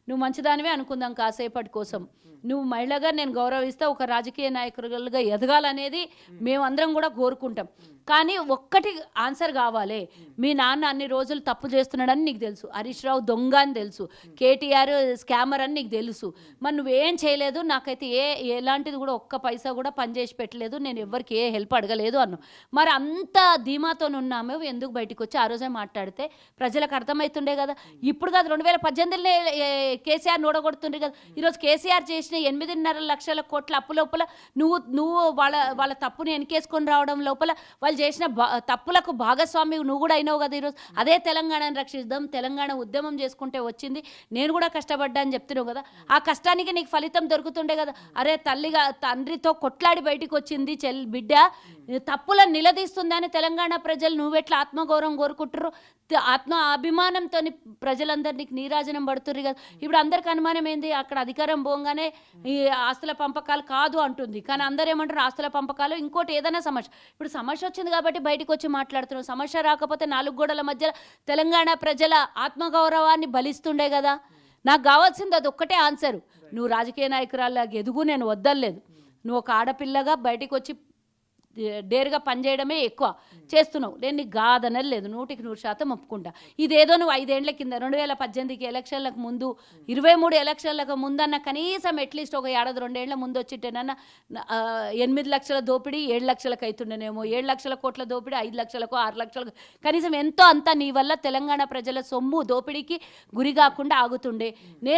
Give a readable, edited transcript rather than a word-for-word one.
నువ్వు మంచిదానివే అనుకుందాం కాసేపటి కోసం. నువ్వు మహిళగా నేను గౌరవిస్తా, ఒక రాజకీయ నాయకులుగా ఎదగాలనేది మేమందరం కూడా కోరుకుంటాం. కానీ ఒక్కటి ఆన్సర్ కావాలి. మీ నాన్న అన్ని రోజులు తప్పు చేస్తున్నాడని నీకు తెలుసు, హరీష్ రావు దొంగ అని తెలుసు, కేటీఆర్ స్కామర్ అని నీకు తెలుసు. మరి నువ్వేం చేయలేదు, నాకైతే ఎలాంటిది కూడా ఒక్క పైసా కూడా పనిచేసి పెట్టలేదు, నేను ఎవరికి ఏ హెల్ప్ అడగలేదు అన్నావు. మరి అంత ధీమాతో ఉన్నాము ఎందుకు బయటకు వచ్చి ఆ రోజే మాట్లాడితే ప్రజలకు అర్థమవుతుండే కదా. ఇప్పుడు కాదు, 2018లోనే కేసీఆర్ నోడగొడుతుండే కదా. ఈరోజు కేసీఆర్ చేసిన 8.5 లక్షల కోట్ల అప్పు లోపల నువ్వు వాళ్ళ తప్పుని వెనకేసుకొని రావడం లోపల వాళ్ళు చేసిన తప్పులకు భాగస్వామి నువ్వు కూడా అయినావు కదా. ఈరోజు అదే తెలంగాణను రక్షిద్దాం, తెలంగాణ ఉద్యమం చేసుకుంటే వచ్చింది, నేను కూడా కష్టపడ్డా అని చెప్తున్నావు కదా. ఆ కష్టానికి నీకు ఫలితం దొరుకుతుండే కదా. అరే తండ్రితో కొట్లాడి బయటికి వచ్చింది బిడ్డ తప్పులను నిలదీస్తుందని తెలంగాణ ప్రజలు నువ్వెట్లా ఆత్మగౌరవం కోరుకుంటారు, ఆత్మ అభిమానంతో ప్రజలందరినీ నీరాజనం పడుతుర్రు కదా. ఇప్పుడు అందరికి అనుమానం ఏంది, అక్కడ అధికారం పోగానే ఈ ఆస్తుల పంపకాలు కాదు అంటుంది, కానీ అందరూ ఏమంటారు ఆస్తుల పంపకాలు ఇంకోటి ఏదైనా సమస్య. ఇప్పుడు సమస్య వచ్చింది కాబట్టి బయటకు వచ్చి మాట్లాడుతున్నాం. సమస్య రాకపోతే 4 గోడల మధ్య తెలంగాణ ప్రజల ఆత్మగౌరవాన్ని బలిస్తుండే కదా. నాకు కావాల్సింది అది ఒక్కటే ఆన్సరు. నువ్వు రాజకీయ నాయకురాలాగా ఎదుగు, నేను వద్దలేదు. నువ్వు ఒక ఆడపిల్లగా బయటకు వచ్చి డేరుగా పనిచేయడమే ఎక్కువ చేస్తున్నావు, నేను నీకు కాదనది లేదు, 100% ఒప్పుకుంటా. ఇదేదో నువ్వు 5 ఏళ్ల కింద 2018 ఎలక్షన్లకు ముందు 23 ఎలక్షన్లకు ముందన్న కనీసం అట్లీస్ట్ ఒక 2 ఏళ్ల ముందు వచ్చిట్టేనన్నా 8 లక్షల దోపిడీ 7 లక్షలకు అవుతుండేనేమో, 7 లక్షల కోట్ల దోపిడీ 5 లక్షలకు 6 లక్షలకు కనీసం ఎంతో అంతా నీ వల్ల తెలంగాణ ప్రజల సొమ్ము దోపిడీకి గురి కాకుండా ఆగుతుండే. నేను